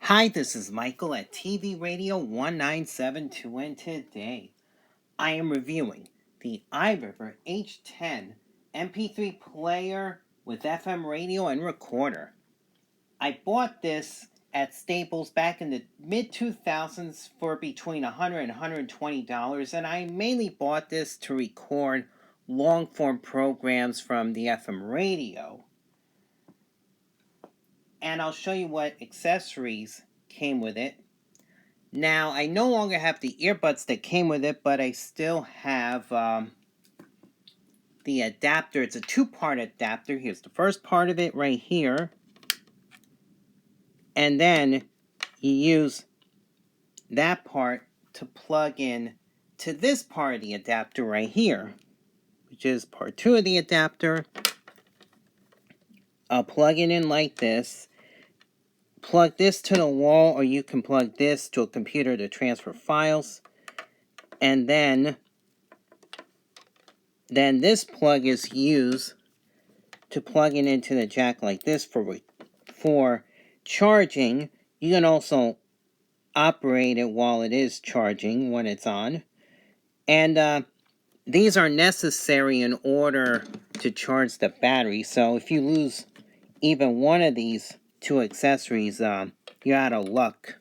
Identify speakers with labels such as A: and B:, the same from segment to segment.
A: Hi, this is Michael at TV Radio 1972, and today I am reviewing the iRiver H10 MP3 player with FM radio and recorder. I bought this at Staples back in the mid-2000s for between $100 and $120, and I mainly bought this to record long-form programs from the FM radio. And I'll show you what accessories came with it. Now, I no longer have the earbuds that came with it, but I still have the adapter. It's a two-part adapter. Here's the first part of it right here. And then you use that part to plug in to this part of the adapter right here, which is part 2 of the adapter. I'll plug it in like this. Plug this to the wall, or you can plug this to a computer to transfer files. And then this plug is used to plug it into the jack like this for charging. You can also operate it while it is charging when it's on. And these are necessary in order to charge the battery. So if you lose even one of these two accessories, you're out of luck.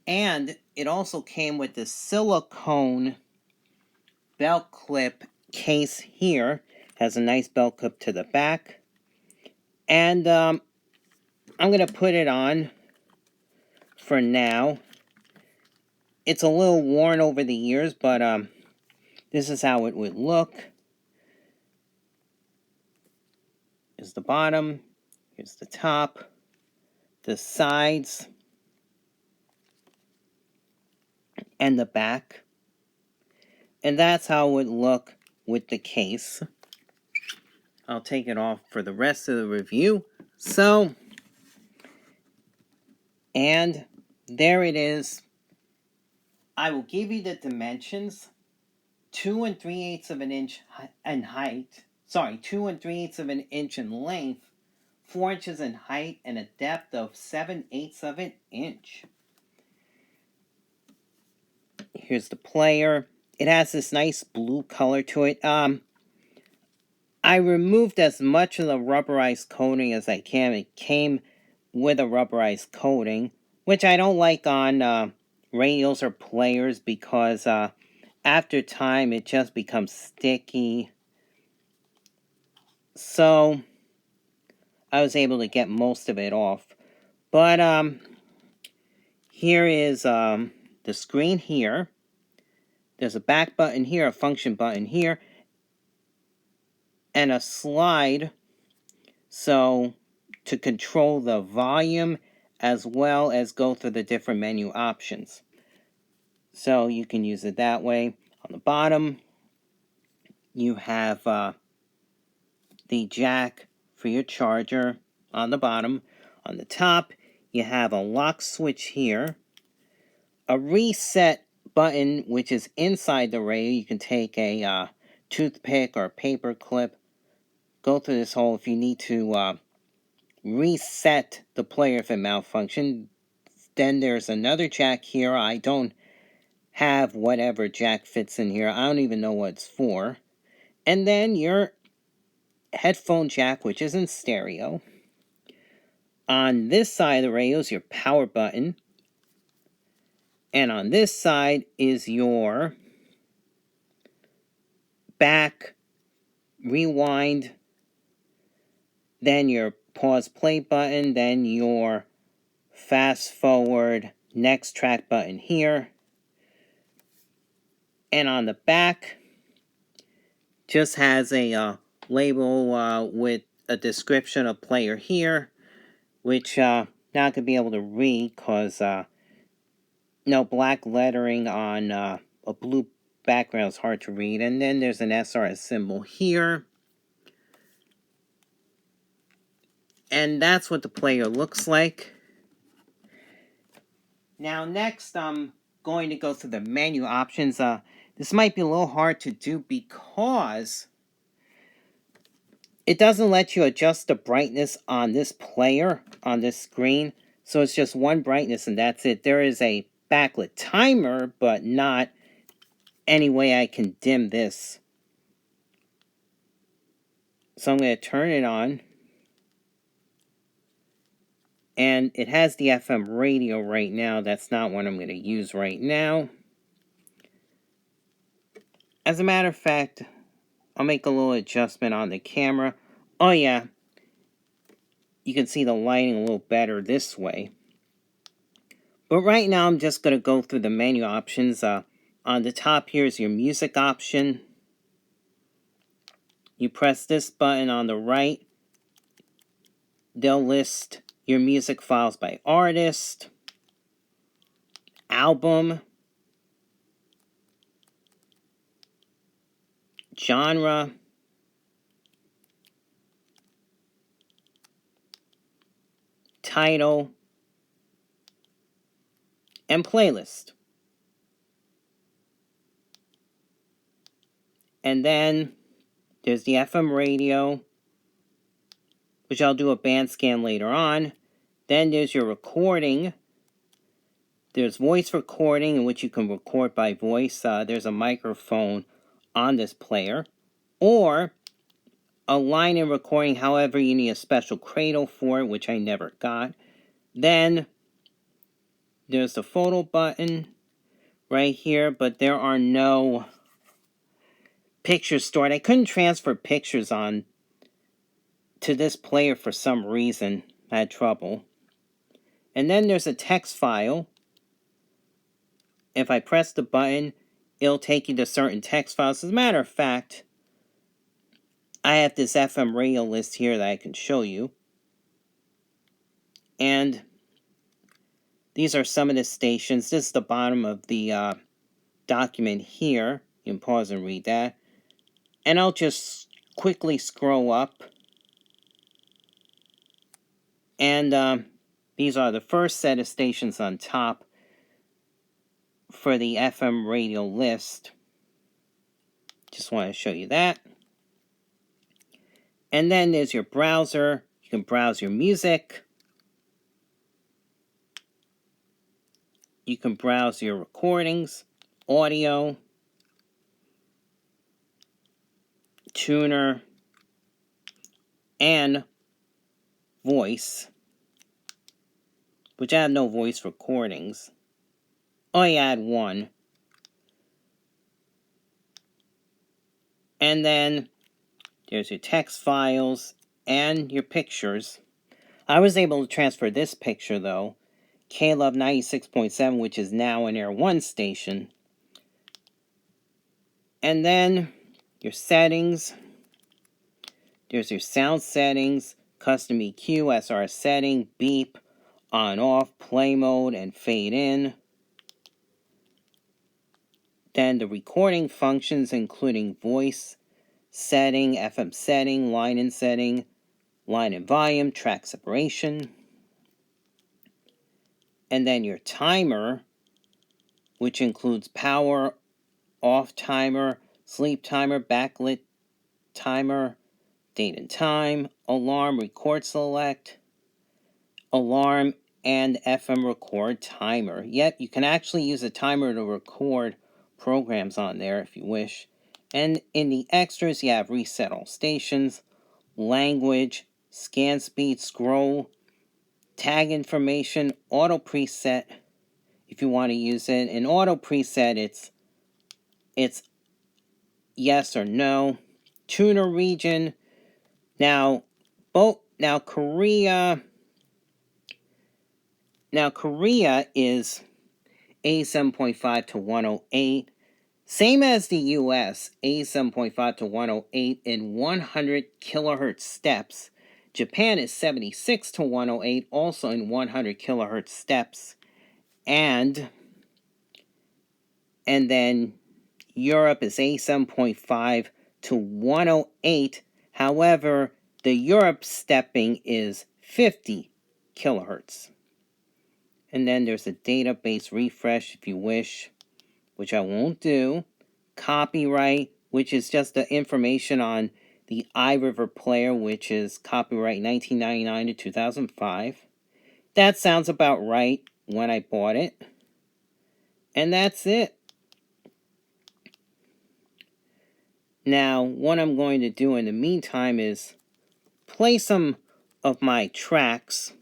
A: And it also came with the silicone belt clip case here. Has a nice belt clip to the back. And I'm going to put it on for now. It's a little worn over the years, but this is how it would look. Here's the bottom. Here's the top. The sides. And the back. And that's how it would look with the case. I'll take it off for the rest of the review. So, and there it is. I will give you the dimensions. 2 3/8 of an inch in height. 2 3/8 of an inch in length. 4 inches in height, and a depth of 7/8 of an inch. Here's the player. It has this nice blue color to it. I removed as much of the rubberized coating as I can. It came with a rubberized coating, which I don't like on radios or players because after time it just becomes sticky. So I was able to get most of it off. But here is the screen here. There's a back button here, a function button here, and a slide so to control the volume as well as go through the different menu options. So you can use it that way. On the bottom, you have the jack for your charger on the bottom. On the top, you have a lock switch here, a reset button which is inside the radio. You can take a toothpick or a paper clip, go through this hole if you need to reset the player if it malfunctioned. Then there's another jack here. I don't have whatever jack fits in here. I don't even know what it's for. And then your headphone jack, which is in stereo. On this side of the radio is your power button. And on this side is your back, rewind, then your pause play button, then your fast forward next track button here. And on the back, just has a label with a description of player here, which not going to be able to read because black lettering on a blue background is hard to read. And then there's an SRS symbol here. And that's what the player looks like. Now next I'm going to go through the menu options. This might be a little hard to do because it doesn't let you adjust the brightness on this player, on this screen. So it's just one brightness and that's it. There is a backlit timer, but not any way I can dim this. So I'm going to turn it on. And it has the FM radio right now. That's not what I'm going to use right now. As a matter of fact, I'll make a little adjustment on the camera. Oh yeah, you can see the lighting a little better this way. But right now I'm just going to go through the menu options. On the top here is your music option. You press this button on the right. They'll list your music files by artist, album, genre, title, and playlist. And then there's the FM radio, which I'll do a band scan later on. Then there's your recording. There's voice recording, in which you can record by voice. There's a microphone on this player. Or a line-in recording, however, you need a special cradle for it, which I never got. Then there's the photo button right here, but there are no pictures stored. I couldn't transfer pictures on to this player for some reason. I had trouble. And then there's a text file. If I press the button, it'll take you to certain text files. As a matter of fact, I have this FM radio list here that I can show you. And these are some of the stations. This is the bottom of the document here. You can pause and read that. And I'll just quickly scroll up. And these are the first set of stations on top for the FM radio list. Just want to show you that. And then there's your browser. You can browse your music. You can browse your recordings, audio, tuner, and voice, which I have no voice recordings. Oh yeah, I had one. And then there's your text files and your pictures. I was able to transfer this picture though, K-Love 96.7, which is now an Air 1 station. And then your settings. There's your sound settings, custom EQ, SR setting, beep, on off, play mode, and fade in. Then the recording functions including voice setting, FM setting, line in setting, line and volume, track separation. And then your timer, which includes power, off timer, sleep timer, backlit timer, date and time, alarm, record select, alarm, and FM record timer. Yet you can actually use a timer to record programs on there if you wish. And in the extras, you have reset all stations, language, scan speed, scroll, tag information, auto preset if you want to use it. In auto preset, it's yes or no. Tuner region. Now Korea is 87.5 to 108. Same as the US, 87.5 to 108 in 100 kilohertz steps. Japan is 76 to 108, also in 100 kilohertz steps. And then Europe is 87.5 to 108. However, the Europe stepping is 50 kilohertz. And then there's a database refresh if you wish, which I won't do. Copyright, which is just the information on the iRiver player, which is copyright 1999 to 2005. That sounds about right when I bought it. And that's it. Now, what I'm going to do in the meantime is play some of my tracks.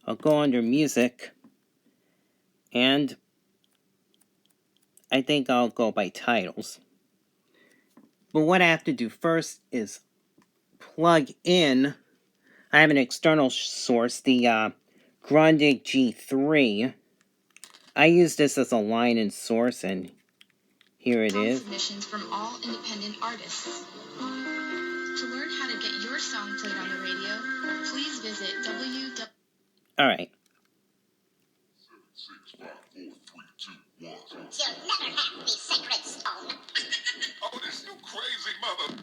A: I'll go under music, and I think I'll go by titles. But what I have to do first is plug in. I have an external source, the Grundig G3. I use this as a line and source, and here it is.
B: Submissions from all independent artists. To learn how to get your song played on the radio, please visit www.
A: All right.
C: 7, 6, 5, 4, 3, 2, 1. You'll never have the sacred stone. Oh, this you crazy mother.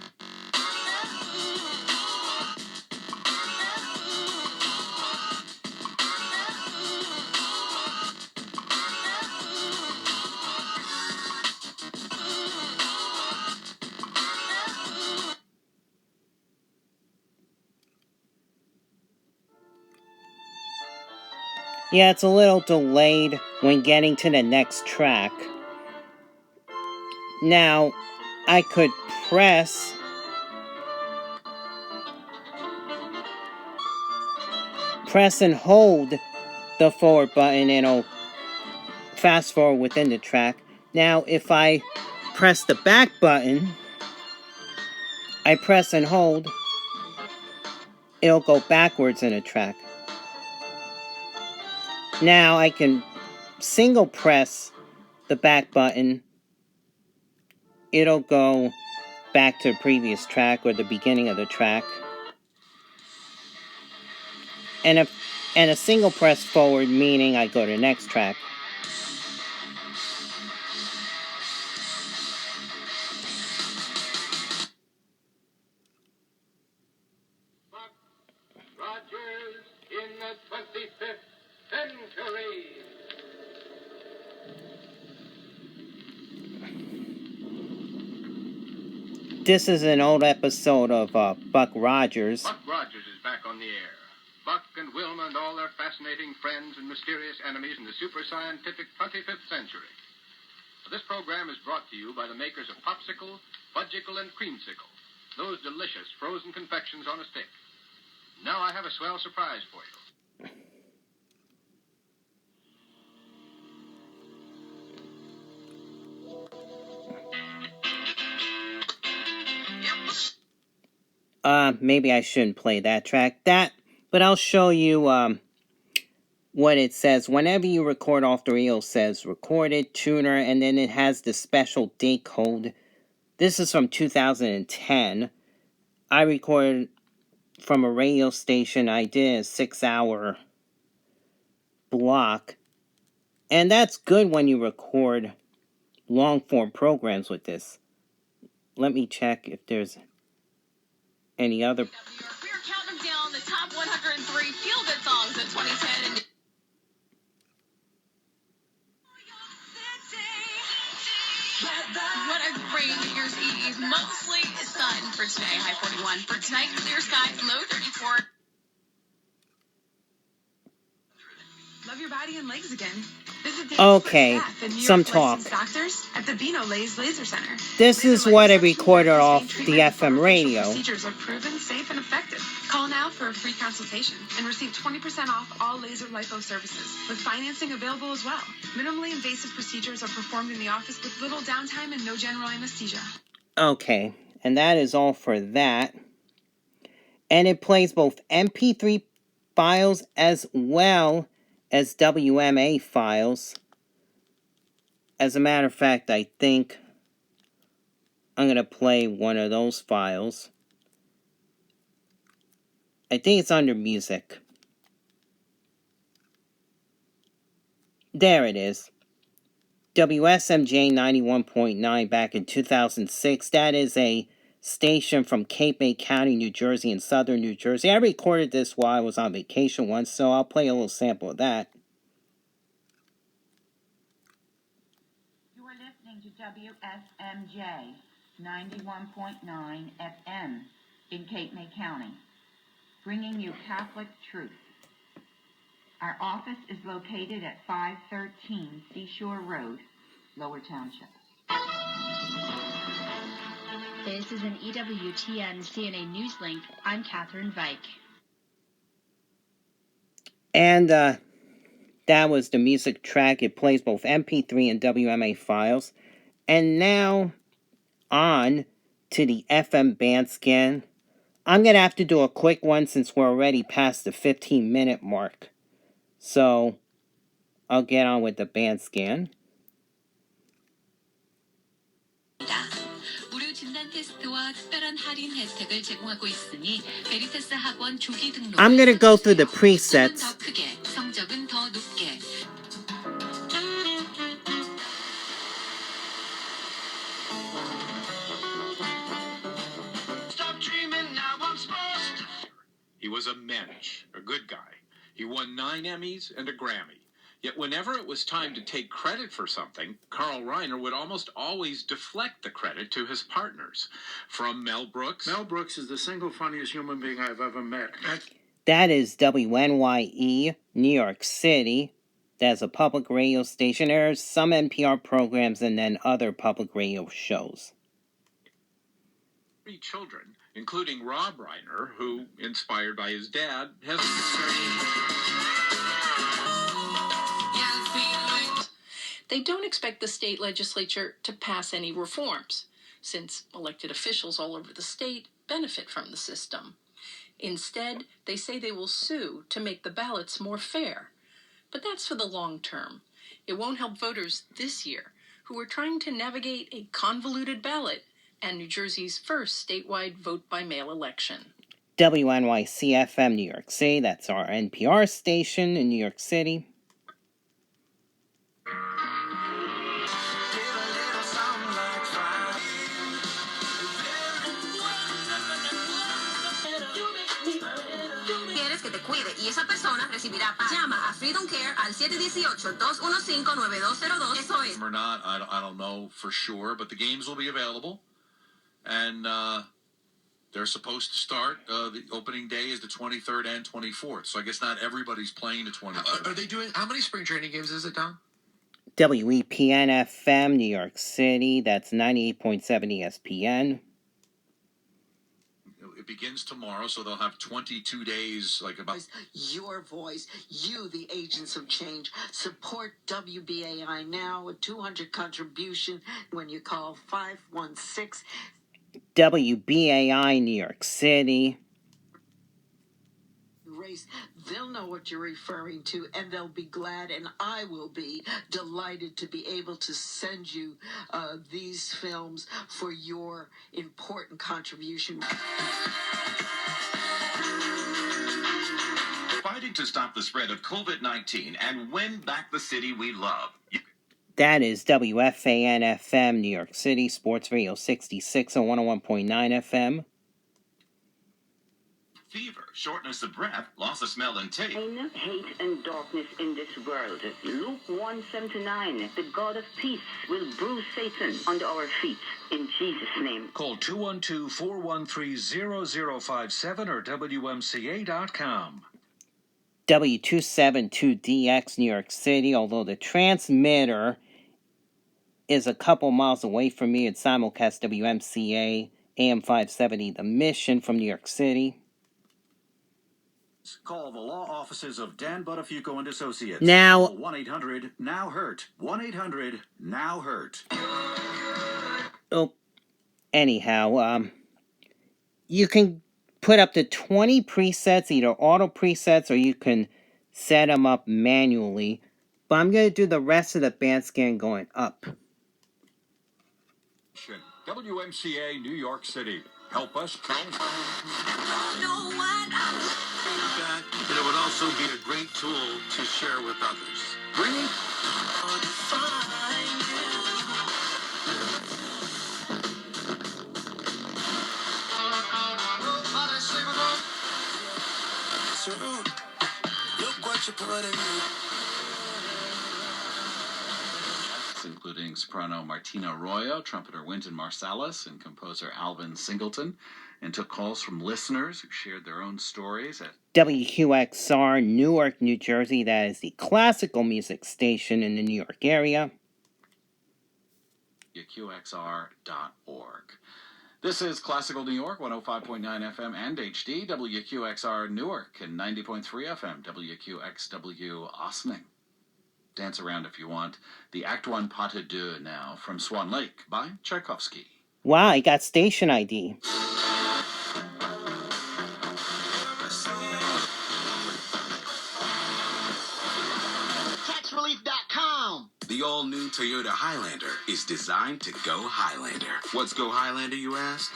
A: Yeah, it's a little delayed when getting to the next track. Now, I could press and hold the forward button, and it'll fast forward within the track. Now, if I press the back button, I press and hold, it'll go backwards in a track. Now, I can single press the back button, it'll go back to the previous track or the beginning of the track. And a single press forward, meaning I go to the next track.
D: Buck Rogers in the 25th century.
A: This is an old episode of Buck Rogers.
D: Buck Rogers is back on the air. Buck and Wilma and all their fascinating friends and mysterious enemies in the super scientific 25th century. This program is brought to you by the makers of Popsicle, Fudgicle, and Creamsicle, those delicious frozen confections on a stick. Now I have a swell surprise for you.
A: Maybe I shouldn't play that track. But I'll show you what it says. Whenever you record off the reel, it says recorded, tuner, and then it has the special date code. This is from 2010. I recorded from a radio station. I did a 6-hour block. And that's good when you record long-form programs with this. Let me check if there's any other.
B: We're counting down the top 103 feel-good songs of 2010. And what a great New Year's Eve. Mostly sun for today, high 41. For tonight, clear skies, low 34. Love your body and legs again.
A: Okay, some talk.
B: Doctors at the Beano Laser Center.
A: This is what I recorded off the FM radio.
B: Procedures are proven safe and effective. Call now for a free consultation and receive 20% off all laser lipo services, with financing available as well. Minimally invasive procedures are performed in the office with little downtime and no general anesthesia.
A: Okay, and that is all for that. And it plays both MP3 files as well as WMA files. As a matter of fact, I think I'm going to play one of those files. I think it's under music. There it is. WSMJ 91.9 back in 2006. That is a station from Cape May County, New Jersey in southern New Jersey. I recorded this while I was on vacation once, so I'll play a little sample of that.
E: You are listening to WSMJ 91.9 FM in Cape May County, bringing you Catholic truth. Our office is located at 513 Seashore Road, Lower Township.
F: This is an EWTN CNA Newslink. I'm Catherine Vike.
A: And that was the music track. It plays both MP3 and WMA files. And now on to the FM band scan. I'm going to have to do a quick one since we're already past the 15-minute mark. So I'll get on with the band scan.
G: 무료 진단 테스트와 특별한 할인 혜택을 제공하고 있으니 베리테스 학원 조기 등록.
A: I'm going to go through the presets.
G: 더 크게, 성적은 더 높게.
C: Stop dreaming, now I'm supposed to.
H: He was a mensch, a good guy. He won 9 Emmys and a Grammy. Yet whenever it was time to take credit for something, Carl Reiner would almost always deflect the credit to his partners. From Mel Brooks.
I: Mel Brooks is the single funniest human being I've ever met.
A: That is WNYE, New York City. That's a public radio station. There's some NPR programs and then other public radio shows.
H: 3 children, including Rob Reiner, who, inspired by his dad, has...
J: They don't expect the state legislature to pass any reforms, since elected officials all over the state benefit from the system. Instead, they say they will sue to make the ballots more fair. But that's for the long term. It won't help voters this year, who are trying to navigate a convoluted ballot and New Jersey's first statewide vote-by-mail election.
A: WNYC-FM New York City, that's our NPR station in New York City.
K: Y esa persona recibirá. Llama a Freedom Care al 718-215-9202. Eso es.
H: Or not, I don't know for sure, but the games will be available. And they're supposed to start. The opening day is the 23rd and 24th. So I guess not everybody's playing the 23rd.
L: Are they doing, how many spring training games is it, Don?
A: WEPN-FM New York City, that's 98.7 ESPN.
H: It begins tomorrow, so they'll have 22 days, like about...
M: Your voice, you, the agents of change. Support WBAI now, a $200 contribution when you call 516.
A: WBAI New York City.
M: Race, they'll know what you're referring to, and they'll be glad, and I will be delighted to be able to send you these films for your important contribution.
N: Fighting to stop the spread of COVID-19 and win back the city we love.
A: That is WFAN-FM New York City, Sports Radio 66 on 101.9 FM.
N: Fever, shortness of breath, loss of smell and taste.
O: Pain, hate, and darkness in this world. Luke 1:79. The God of peace will bruise Satan under our feet. In Jesus' name.
P: Call 212-413-0057 or WMCA.com.
A: W272DX New York City, although the transmitter is a couple miles away from me. It's simulcast WMCA, AM 570, The Mission from New York City.
Q: Call the law offices of Dan Buttafuoco and Associates.
A: Now,
Q: 1-800-NOW-HURT. 1-800-NOW-HURT.
A: Oh, anyhow, you can put up to 20 presets, either auto presets or you can set them up manually. But I'm going to do the rest of the band scan going up.
R: WMCA New York City. Help us count.
L: And it would also be a great tool to share with others. Bringing
H: including
S: including soprano Martina Arroyo, trumpeter Wynton Marsalis, and composer Alvin Singleton, and took calls from listeners who shared their own stories at
A: WQXR, Newark, New Jersey. That is the classical music station in the New York area.
S: WQXR.org. This is Classical New York, 105.9 FM and HD, WQXR Newark, and 90.3 FM, WQXW Ossining. Dance around if you want. The Act 1 Pas de Deux now, from Swan Lake by Tchaikovsky.
A: Wow, I got station ID.
T: TaxRelief.com. The all-new Toyota Highlander is designed to go Highlander. What's go Highlander, you ask?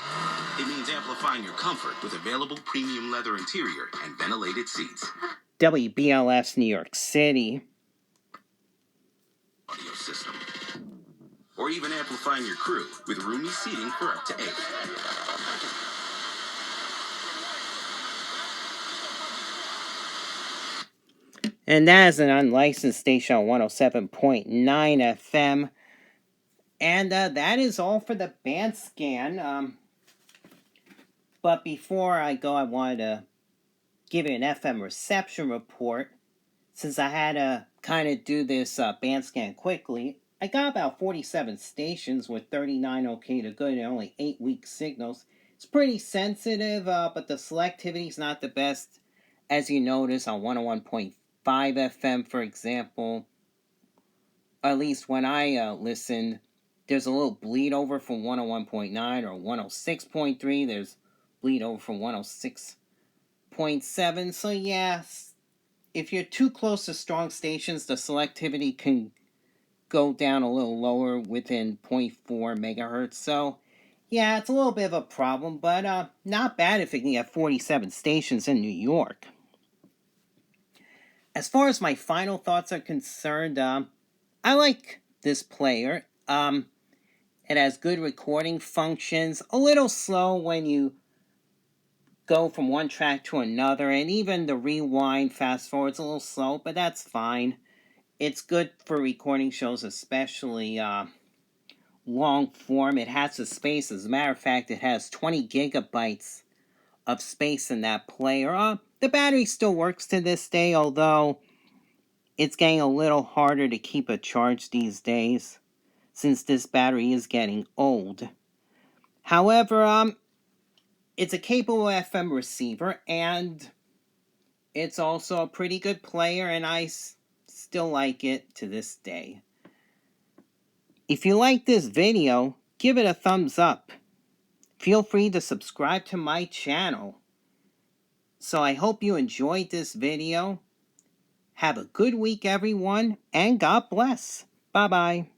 T: It means amplifying your comfort with available premium leather interior and ventilated seats.
A: WBLS New York City.
T: Audio system. Or even amplifying your crew with roomy seating for up to 8.
A: And that is an unlicensed station on 107.9 FM. And that is all for the band scan. But before I go, I wanted to give you an FM reception report. Since I had to kind of do this band scan quickly, I got about 47 stations with 39 okay to good and only 8 weak signals. It's pretty sensitive, but the selectivity is not the best, as you notice on 101.5 FM, for example. At least when I listened, there's a little bleed over from 101.9 or 106.3. There's bleed over from 106.7. So yeah, if you're too close to strong stations, the selectivity can go down a little lower within 0.4 megahertz. So yeah, it's a little bit of a problem, but not bad if you can get 47 stations in New York. As far as my final thoughts are concerned, I like this player. It has good recording functions, a little slow when you go from one track to another, and even the rewind, fast forward's a little slow, but that's fine. It's good for recording shows, especially long form. It has the space. As a matter of fact, it has 20 gigabytes of space in that player. The battery still works to this day, although it's getting a little harder to keep a charge these days, since this battery is getting old. However, it's a capable FM receiver, and it's also a pretty good player, and I still like it to this day. If you like this video, give it a thumbs up. Feel free to subscribe to my channel. So I hope you enjoyed this video. Have a good week, everyone, and God bless. Bye-bye.